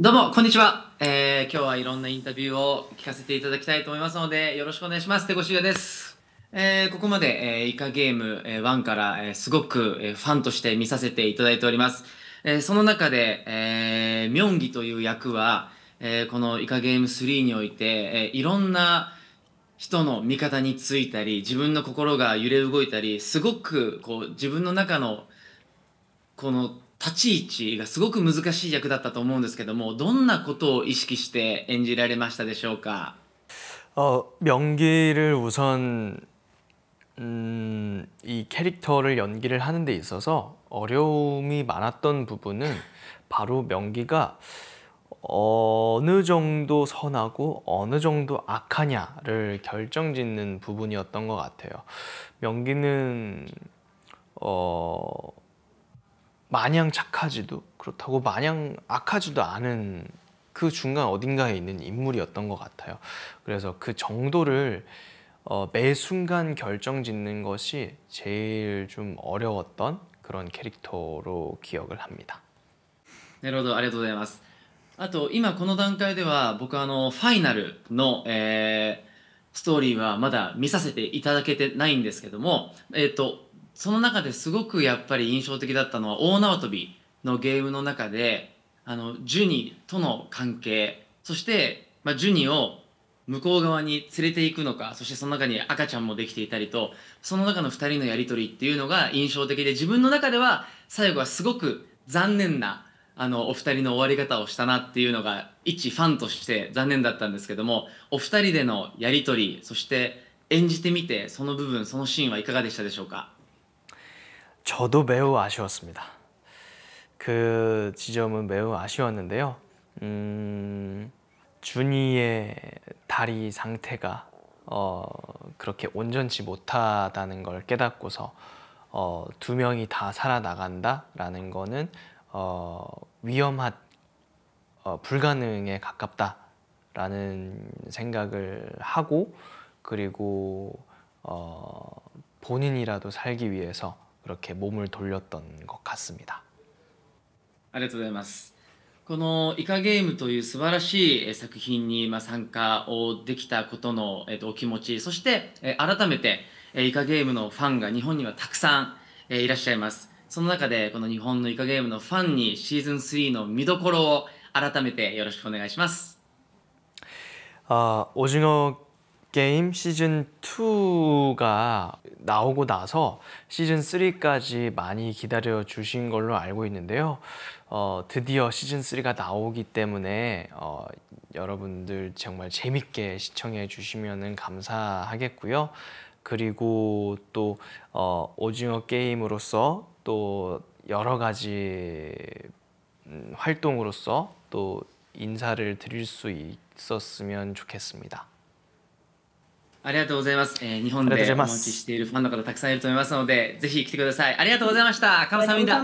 どうも、こんにちは。今日はいろんなインタビューを聞かせていただきたいと思いますので、よろしくお願いします。手越谷です。ここまで、イカゲーム、1から、すごく、ファンとして見させていただいております。その中で、ミョンギという役は、このイカゲーム3において、いろんな人の味方についたり、自分の心が揺れ動いたり、すごくこう自分の中のこの立ち位置がすごく難しい役だったと思うんですけども、どんなことを意識して演じられましたでしょうか？명기를 우선 이 캐릭터를 연기를 하는 데 있어서 어려움이 많았던 부분은 바로 명기가 어느 정도 선하고 어느 정도 악하냐를 결정짓는 부분이었던 것 같아요. 명기는 마냥 착하지도 그렇다고 마냥 악하지도 않은 그 중간 어딘가에 있는 인물이었던 것 같아요. 그래서 그 정도를 매 순간 결정짓는 것이 제일 좀 어려웠던 그런 캐릭터로 기억을 합니다. なるほど、ありがとうございます。あと、今この段階では、僕はファイナルの、ストーリーはまだ見させていただけてないんですけども、その中ですごくやっぱり印象的だったのは、大縄跳びのゲームの中で、ジュニとの関係、そして、ジュニを向こう側に連れて行くのか、そしてその中に赤ちゃんもできていたりと、その中の二人のやりとりっていうのが印象的で、自分の中では最後はすごく残念なお二人の終わり方をしたなっていうのが一ファンとして残念だったんですけども、お二人でのやり取り、そして演じてみてその部分、そのシーンはいかがでしたでしょうか？ 저도 매우 아쉬웠습니다. 그 지점은 매우 아쉬웠는데요. 준이의 다리 상태가 그렇게 온전치 못하다는 걸 깨닫고서 두 명이 다 살아나간다라는 거는 위험한 불가능에 가깝다라는 생각을 하고 그리고 본인이라도 살기 위해서 그렇게 몸을 돌렸던 것 같습니다. ありがとうございます。このイカゲームという素晴らしい作品に参加をできたことのお気持ち、そして改めてイカゲームのファンが日本にはたくさんいらっしゃいます。その中でこの日本のイカゲームのファンにシーズン3の見どころを改めてよろしくお願いします。 오징어 게임 시즌 2가 나오고 나서 시즌 3까지 많이 기다려 주신 걸로 알고 있는데요. 드디어 시즌 3가 나오기 때문에 여러분들 정말 재밌게 시청해 주시면 감사하겠고요. 그리고 또 오징어 게임으로서 또 여러 가지 활동으로서 또 인사를 드릴 수 있었으면 좋겠습니다. ありがとうございます。日本でお待ちしているファンの方たくさんいると思いますので、ぜひ来てください。ありがとうございました。カムサハムニダ。